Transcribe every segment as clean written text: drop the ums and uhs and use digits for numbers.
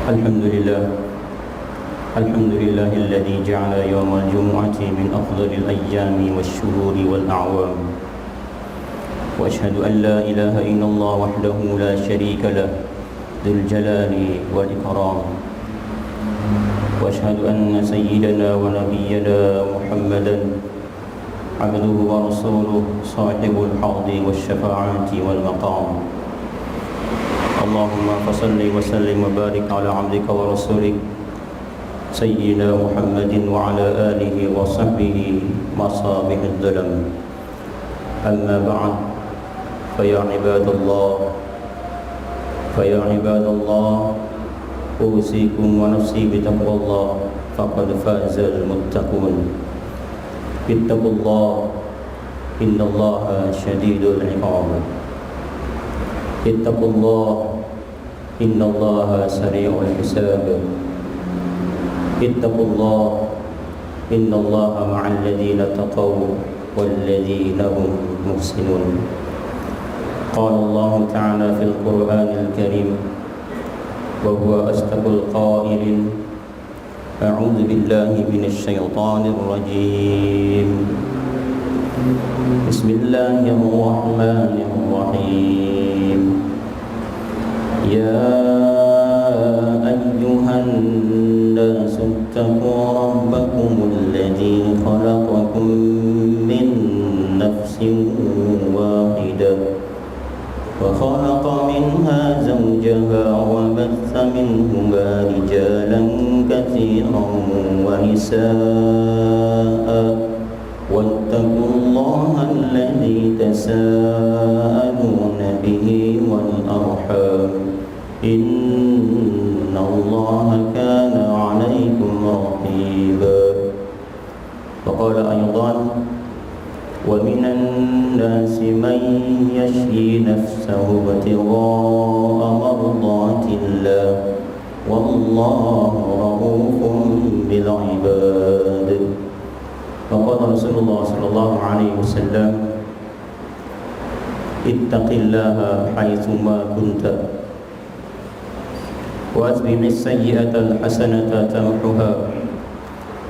الحمد لله الذي جعل يوم الجمعة من أفضل الأيام والشهور والأعوام، وأشهد أن لا إله إلا الله وحده لا شريك له ذو الجلال والإكرام، وأشهد أن سيدنا ونبينا محمدا عبده ورسوله صاحب الحوض والشفاعة والمقام. اللهم فصل وسلم وبارك على عبدك ورسولك سيدنا محمد وعلى آله وصحبه مصابيح الظلم. أما بعد، فيا عباد الله أوصيكم ونفسي بتقوى الله، فقد فاز المتقون. اتقوا الله إن الله شديد العقاب. اتقوا الله إن الله سريع الحساب. اتقوا الله إن الله مع الذين اتقوا والذين هم محسنون. قال الله تعالى في القرآن الكريم وهو أصدق القائلين: أعوذ بالله من الشيطان الرجيم. بسم الله الرحمن الرحيم. يا أيها الناس اتقوا ربكم الذي خلقكم من نفس واحدة وخلق منها زوجها وبث منهما رجالا كثيرا ونساء، واتقوا الله الذي تساءلون به والأرحام إن الله كان عليكم رقيبا. وقال أيضا: ومن الناس من يشري نفسه ابتغاء مرضات الله والله رؤوف بالعباد. وقال رسول الله صلى الله عليه وسلم: اتق الله حيثما كنت وأتبع السيئة الحسنة تمحها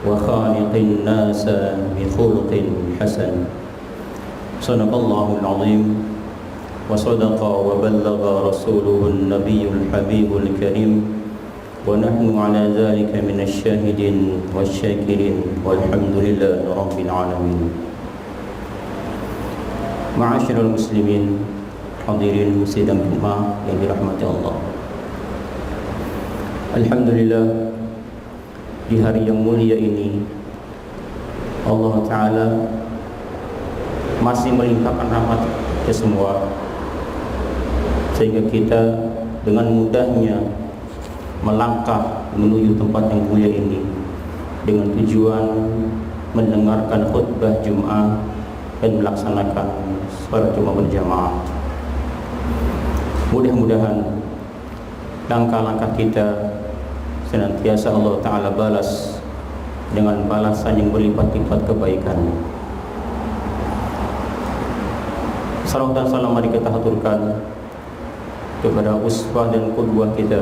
وخالق الناس بخلق حسن. صدق الله العظيم وصدق وبلغ رسوله النبي الحبيب الكريم، ونحن على ذلك من الشاهدين والشاكرين والحمد لله رب العالمين. Ma'asyiral muslimin, hadirin sidang Jumat yang dirahmati Allah. Alhamdulillah, di hari yang mulia ini Allah Ta'ala masih melimpahkan rahmat ke semua, sehingga kita dengan mudahnya melangkah menuju tempat yang mulia ini dengan tujuan mendengarkan khutbah Jumat dan melaksanakan salat Jumat berjamaah. Mudah-mudahan langkah-langkah kita senantiasa Allah Ta'ala balas dengan balasan yang berlipat-lipat kebaikan. Salam dan salam mari kita haturkan kepada uswah dan qudwah kita,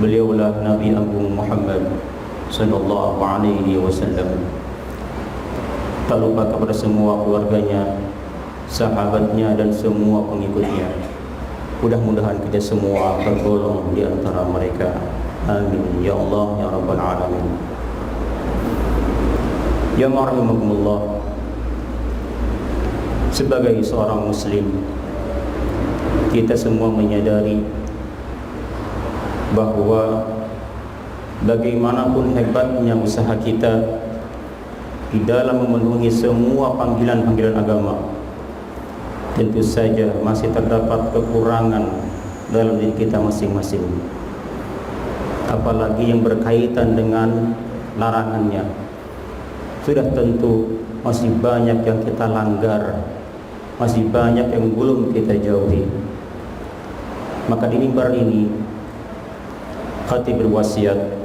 beliaulah Nabi Agung Muhammad sallallahu alaihi wasallam. Tak lupa kepada semua keluarganya, sahabatnya dan semua pengikutnya. Mudah-mudahan kita semua tergolong di antara mereka. Amin ya Allah ya rabbal alamin. Ya rahimakumullah, sebagai seorang muslim, kita semua menyadari bahwa bagaimanapun hebatnya usaha kita di dalam memenuhi semua panggilan-panggilan agama, tentu saja masih terdapat kekurangan dalam diri kita masing-masing. Apalagi yang berkaitan dengan larangannya, sudah tentu masih banyak yang kita langgar, masih banyak yang belum kita jauhi. Maka di mimbar ini khatib berwasiat,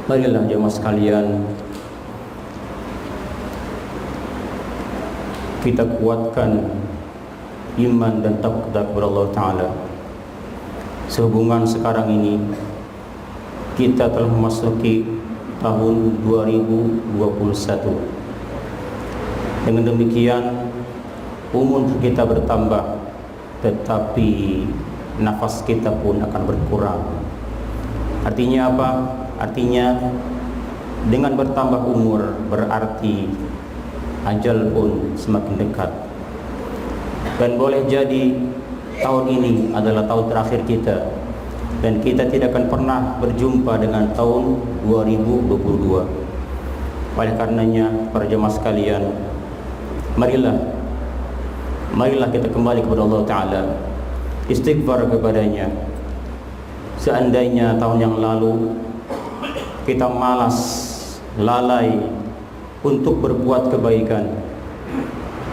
marilah jemaah sekalian kita kuatkan iman dan takwa kepada Allah Ta'ala. Sehubungan sekarang ini kita telah memasuki tahun 2021. Dengan demikian umur kita bertambah, tetapi nafas kita pun akan berkurang. Artinya apa? Artinya dengan bertambah umur berarti ajal pun semakin dekat. Dan boleh jadi tahun ini adalah tahun terakhir kita, dan kita tidak akan pernah berjumpa dengan tahun 2022. Oleh karenanya, para jemaah sekalian, marilah kita kembali kepada Allah Ta'ala, istighfar kepadanya. Seandainya tahun yang lalu kita malas, lalai untuk berbuat kebaikan,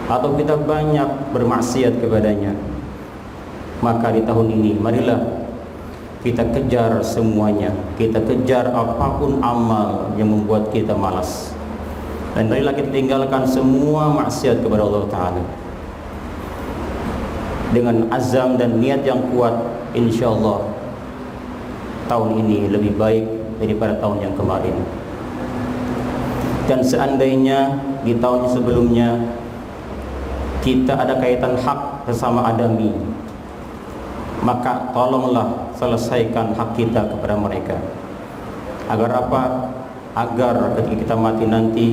atau kita banyak bermaksiat kepadanya, maka di tahun ini marilah kita kejar semuanya. Kita kejar apapun amal yang membuat kita malas, dan marilah kita tinggalkan semua maksiat kepada Allah Ta'ala. Dengan azam dan niat yang kuat, insyaallah tahun ini lebih baik daripada tahun yang kemarin. Dan seandainya di tahun sebelumnya kita ada kaitan hak bersama adami, maka tolonglah selesaikan hak kita kepada mereka. Agar apa? Agar ketika kita mati nanti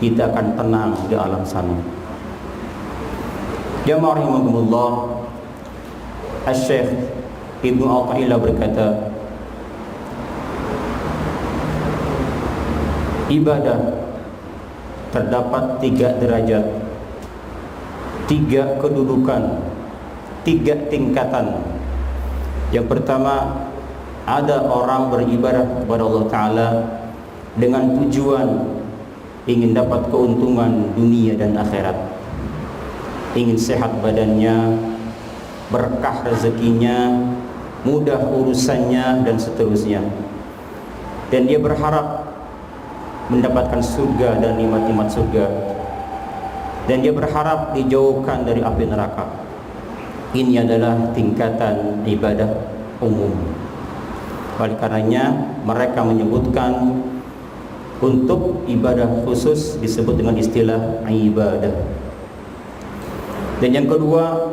kita akan tenang di alam sana. Jamaah rahimakumullah, Asy-Syaikh Ibnu Athaillah berkata, ibadah terdapat 3 derajat, 3 kedudukan, 3 tingkatan. Yang pertama, ada orang beribadah kepada Allah Ta'ala dengan tujuan ingin dapat keuntungan dunia dan akhirat, ingin sehat badannya, berkah rezekinya, mudah urusannya, dan seterusnya. Dan dia berharap mendapatkan surga dan nikmat-nikmat surga, dan dia berharap dijauhkan dari api neraka. Ini adalah tingkatan ibadah umum. Oleh karenanya mereka menyebutkan untuk ibadah khusus disebut dengan istilah ibadah. Dan yang kedua,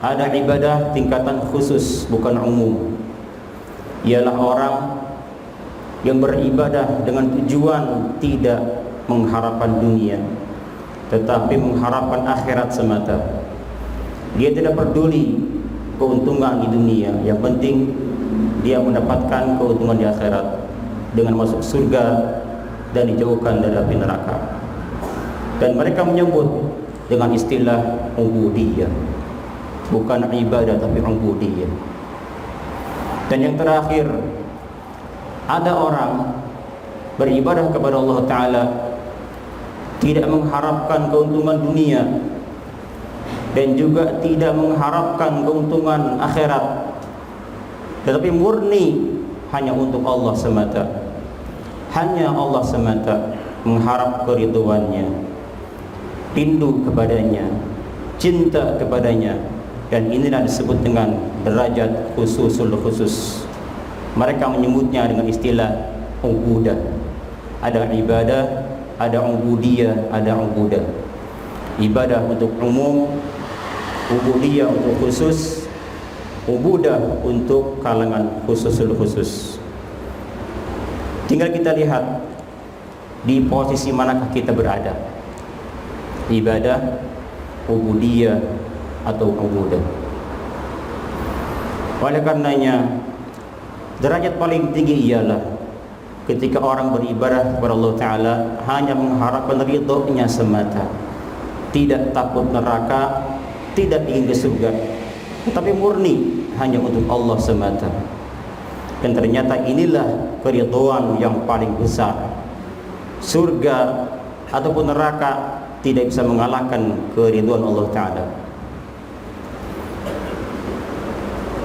ada ibadah tingkatan khusus, bukan umum. Ialah orang yang beribadah dengan tujuan tidak mengharapkan dunia, tetapi mengharapkan akhirat semata. Dia tidak peduli keuntungan di dunia, yang penting dia mendapatkan keuntungan di akhirat dengan masuk surga dan dijauhkan dari api neraka. Dan mereka menyebut dengan istilah ubudiyah, bukan ibadah tapi ubudiyah. Dan yang terakhir, ada orang beribadah kepada Allah Ta'ala tidak mengharapkan keuntungan dunia dan juga tidak mengharapkan keuntungan akhirat, tetapi murni hanya untuk Allah semata. Hanya Allah semata, mengharap keridhoannya, rindu kepadanya, cinta kepadanya. Dan inilah disebut dengan derajat khususul khusus. Mereka menyebutnya dengan istilah ubudah. Ada ibadah, ada ubudiyah, ada ubudah. Ibadah untuk umum, ubudiyah untuk khusus, ubudah untuk kalangan khususul khusus. Tinggal kita lihat di posisi manakah kita berada, ibadah, ubudiyah, atau ubudah. Oleh karenanya, derajat paling tinggi ialah ketika orang beribadah kepada Allah Ta'ala hanya mengharapkan ridhonya semata, tidak takut neraka, tidak ingin ke surga, tetapi murni hanya untuk Allah semata. Dan ternyata inilah keridhaan yang paling besar. Surga ataupun neraka tidak bisa mengalahkan keridhaan Allah Ta'ala.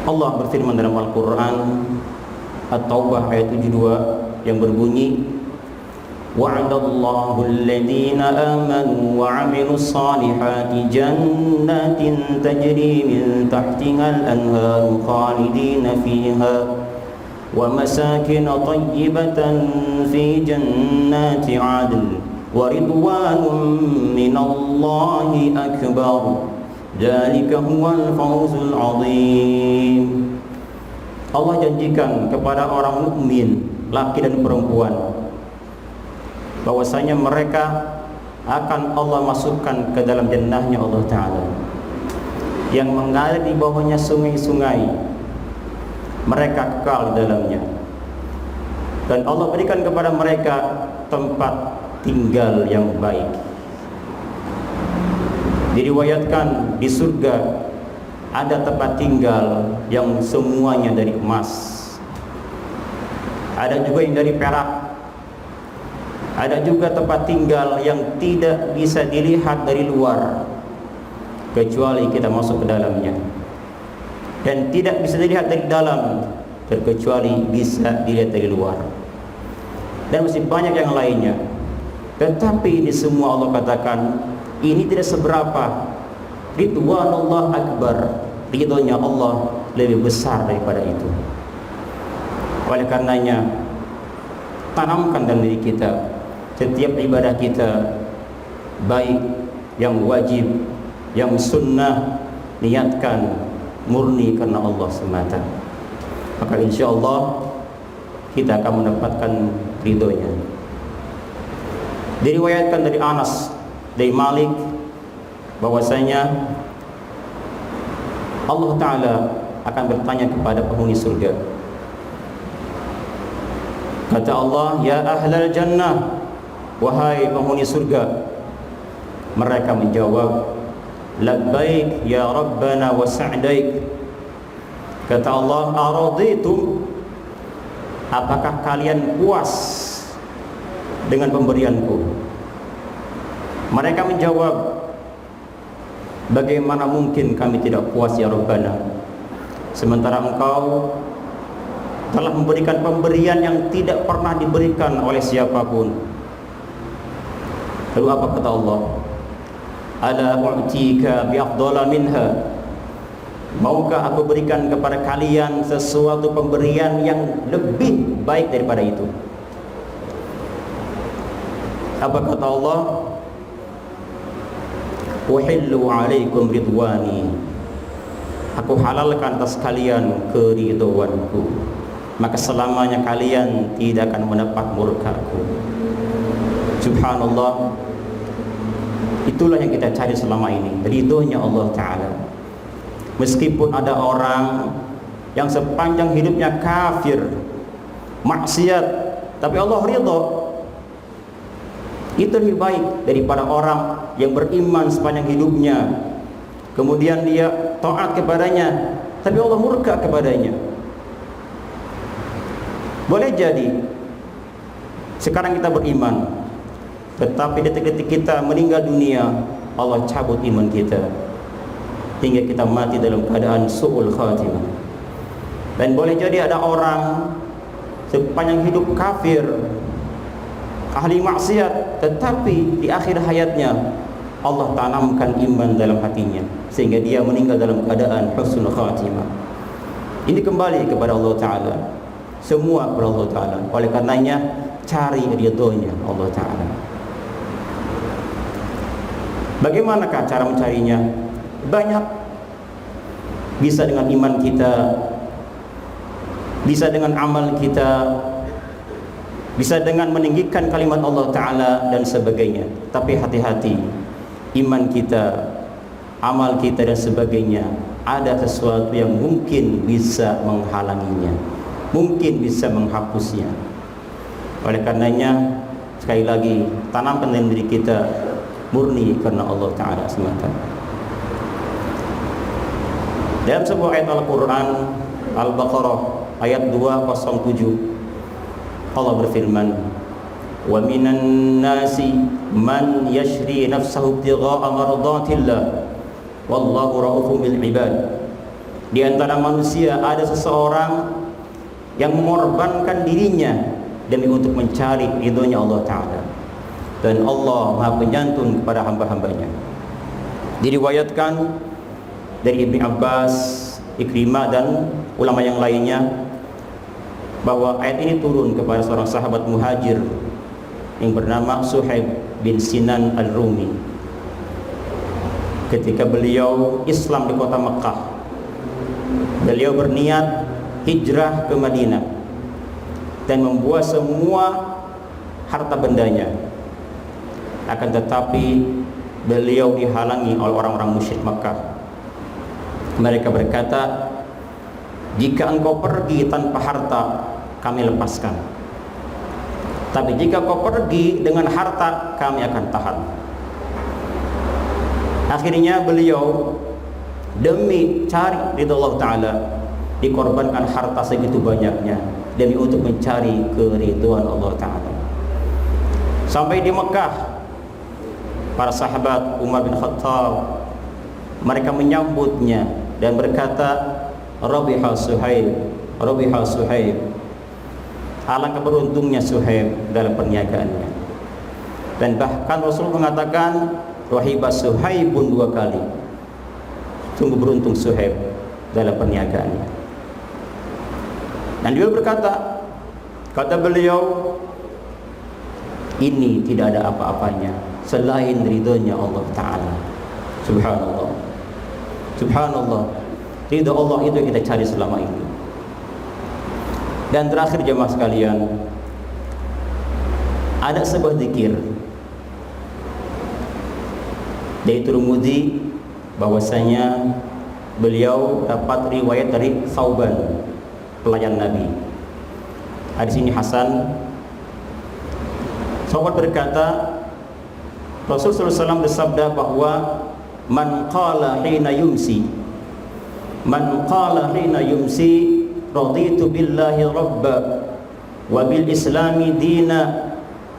Allah berfirman dalam Al-Quran At-Taubah ayat 72 yang berbunyi, wa'adallahu alladhina amanu wa 'amilus salihati jannatin tajri min tahtiha al-anharu khalidina fiha ومساكن طيبة في جنات عدن ورضوان من الله أكبر ذلك هو الفوز العظيم. Allah janjikan kepada orang mukmin laki dan perempuan bahwasanya mereka akan Allah masukkan ke dalam jannahnya Allah Ta'ala yang mengalir di bawahnya sungai-sungai. Mereka kekal di dalamnya, dan Allah berikan kepada mereka tempat tinggal yang baik. Diriwayatkan di surga ada tempat tinggal yang semuanya dari emas, ada juga yang dari perak, ada juga tempat tinggal yang tidak bisa dilihat dari luar kecuali kita masuk ke dalamnya, dan tidak bisa dilihat dari dalam terkecuali bisa dilihat dari luar, dan masih banyak yang lainnya. Tetapi ini semua Allah katakan ini tidak seberapa. Ridwanullah akbar, ridhonya Allah lebih besar daripada itu. Oleh karenanya, tanamkan dalam diri kita setiap ibadah kita, baik yang wajib, yang sunnah, niatkan murni karena Allah semata. Maka insya Allah kita akan mendapatkan ridhonya. Diriwayatkan dari Anas, dari Malik, bahwasanya Allah Ta'ala akan bertanya kepada penghuni surga. Kata Allah, ya ahlal jannah, wahai penghuni surga. Mereka menjawab, labbaik ya Rabbana wa sa'daik. Kata Allah, araditum, apakah kalian puas dengan pemberianku? Mereka menjawab, bagaimana mungkin kami tidak puas ya Rabbana, sementara engkau telah memberikan pemberian yang tidak pernah diberikan oleh siapapun. Lalu apa kata Allah? Ala u'tika bi'afdala minha, maukah aku berikan kepada kalian sesuatu pemberian yang lebih baik daripada itu? Apa kata Allah? Uhillu alaikum ridwani, aku halalkan atas kalian keridhoanku, maka selamanya kalian tidak akan mendapat murkaku. Subhanallah, itulah yang kita cari selama ini, ridhonya Allah Ta'ala. Meskipun ada orang yang sepanjang hidupnya kafir, maksiat, tapi Allah ridho, itu lebih baik daripada orang yang beriman sepanjang hidupnya, kemudian dia taat kepadanya, tapi Allah murka kepadanya. Boleh jadi sekarang kita beriman, tetapi detik-detik kita meninggal dunia, Allah cabut iman kita hingga kita mati dalam keadaan su'ul khatimah. Dan boleh jadi ada orang sepanjang hidup kafir, ahli maksiat, tetapi di akhir hayatnya Allah tanamkan iman dalam hatinya sehingga dia meninggal dalam keadaan husnul khatimah. Ini kembali kepada Allah Ta'ala, semua kepada Allah Ta'ala. Oleh karenanya cari ridhonya Allah Ta'ala. Bagaimanakah cara mencarinya? Banyak. Bisa dengan iman kita, bisa dengan amal kita, bisa dengan meninggikan kalimat Allah Ta'ala dan sebagainya. Tapi hati-hati, iman kita, amal kita dan sebagainya, ada sesuatu yang mungkin bisa menghalanginya, mungkin bisa menghapusnya. Oleh karenanya, sekali lagi, tanamkan dalam diri kita murni karena Allah Ta'ala semata. Dalam sebuah ayat Al-Quran, Al-Baqarah ayat 207, Allah berfirman, wa minan nasi man yashri nafsahu ibtigha'a mardatillah wallahu ra'ufun bil ibad. Di antara manusia ada seseorang yang mengorbankan dirinya demi untuk mencari ridhonya Allah Ta'ala, dan Allah Maha Penyantun kepada hamba-hambanya. Diriwayatkan dari Ibnu Abbas, Ikrimah dan ulama yang lainnya, bahwa ayat ini turun kepada seorang sahabat muhajir yang bernama Suhaib bin Sinan al-Rumi ketika beliau Islam di kota Mekah. Beliau berniat hijrah ke Madinah dan membuat semua harta bendanya. Akan tetapi beliau dihalangi oleh orang-orang musyrik Mekah. Mereka berkata, jika engkau pergi tanpa harta, kami lepaskan. Tapi jika kau pergi dengan harta, kami akan tahan. Akhirnya beliau demi cari ridha Allah Ta'ala dikorbankan harta segitu banyaknya demi untuk mencari keridhaan Allah Ta'ala. Sampai di Mekah, para sahabat Umar bin Khattab mereka menyambutnya dan berkata, Rabiha Suhaib, Rabiha Suhaib. Alangkah beruntungnya Suhaib dalam perniagaannya. Dan bahkan Rasul mengatakan Rahiba Suhaibun 2 kali. Sungguh beruntung Suhaib dalam perniagaannya. Dan beliau berkata, kata beliau, ini tidak ada apa-apanya selain ridhonya Allah Ta'ala. Subhanallah, subhanallah, ridha Allah itu yang kita cari selama ini. Dan terakhir jemaah sekalian, ada sebuah zikir dari Tirmidzi bahwasanya beliau dapat riwayat dari Thauban, pelayan Nabi. Hadis ini hasan. Thauban berkata, Rasulullah SAW bersabda bahwa man qala hina yumsi, man qala hina yumsi raditu billahi rabba wa bil islami dina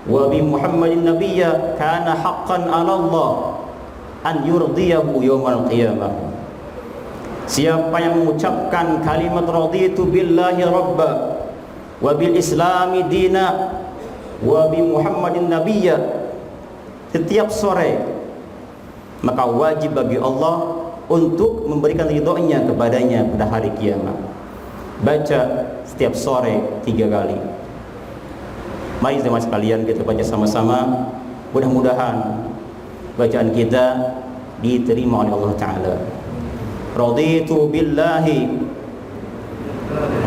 wa bi muhammadin nabiyya kana haqqan 'ala Allah an yurdiyahu yaumal qiyamah. Siapa yang mengucapkan kalimat raditu billahi rabba wa bil islami dina wa bi muhammadin nabiyya setiap sore, maka wajib bagi Allah untuk memberikan ridhonya kepadanya pada hari kiamat. Baca setiap sore 3 kali. Mari jemaah sekalian kita baca sama-sama. Mudah-mudahan bacaan kita diterima oleh Allah Ta'ala. Raditu billahi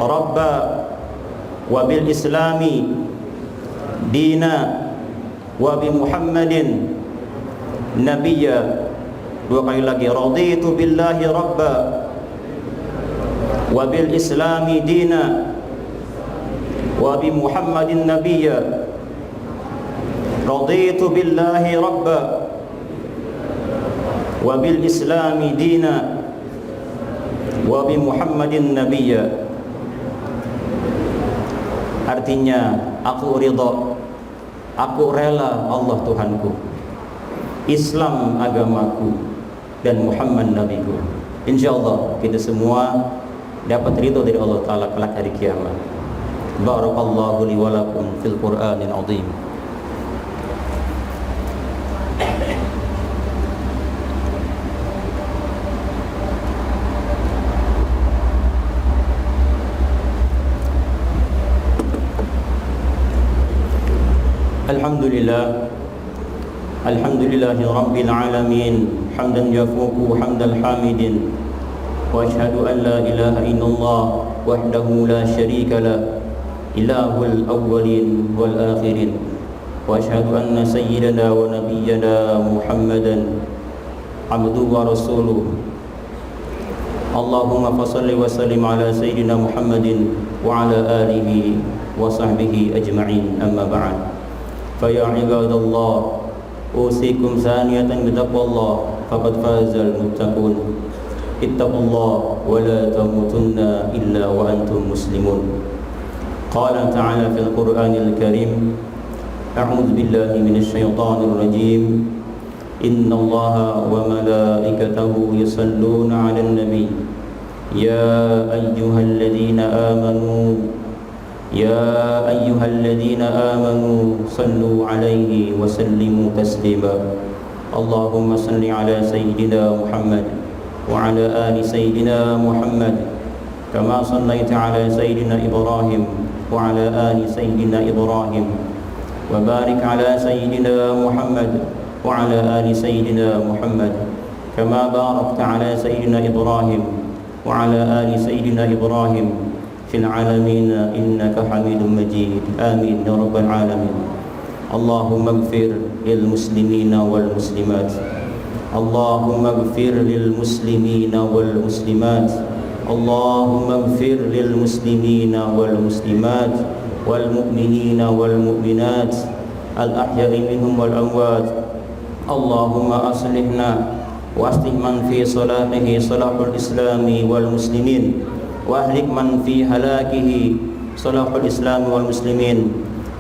rabba wa bil islami dina wa bi muhammadin nabiyya. 2 kali lagi, raditu billahi rabba wa bil islami dina wa bi muhammadin nabiyya. Raditu billahi rabba wa bil islami dina wa bi muhammadin nabiyya. Artinya, aku ridha, aku rela Allah Tuhanku, Islam agamaku, dan Muhammad nabiku. InsyaAllah kita semua dapat ridho dari Allah Ta'ala kelak hari kiamat. Barakallahu li wa lakum fil Qur'anil azim. Alhamdulillah, alhamdulillahi rabbil alamin, hamdan yafuqu hamdal hamidin, wa ashhadu an la ilaha illallah wahdahu la syarika lah, ilahul awwalin wal akhirin, wa ashhadu anna sayyidana wa nabiyyana Muhammadan abduhu wa rasuluh. Allahumma fassalli wa sallim ala sayyidina Muhammadin wa ala alihi wa sahbihi ajma'in, amma ba'd. Fa ya ibadallah, usikum saniyatan bitaqwallah, faqad fazal muttaqun. Ittaqullah wa la tamutunna illa wa antum muslimun. Qala ta'ala fil Qur'anil Karim, a'udzu billahi minasy syaithanir rajim. Innallaha wa malaikatahu yusalluna 'alan nabi. Ya ayyuhalladzina amanu يا أيها الذين آمنوا صلوا عليه وسلموا تسليما. اللهم صل على سيدنا محمد وعلى آل سيدنا محمد كما صليت على سيدنا إبراهيم وعلى آل سيدنا إبراهيم وبارك على سيدنا محمد وعلى آل سيدنا محمد كما باركت على سيدنا إبراهيم وعلى آل سيدنا إبراهيم في العالمين إنك حميد مجيد آمين يا رب العالمين. اللهم اغفر للمسلمين والمسلمات اللهم اغفر للمسلمين والمسلمات اللهم اغفر للمسلمين والمسلمات والمؤمنين والمؤمنات الأحياء منهم والأموات. اللهم أصلحنا وأصلح من في صلاحه صلاح الإسلام والمسلمين وأهلك من في هلاكه صلاح الإسلام والمسلمين.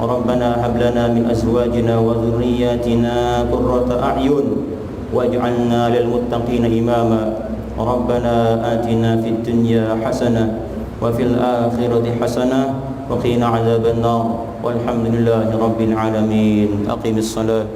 ربنا هب لنا من أزواجنا وذرياتنا قرة أعين واجعلنا للمتقين إماما. ربنا آتنا في الدنيا حسنة وفي الآخرة حسنة وقنا عذاب النار والحمد لله رب العالمين. أقم الصلاة.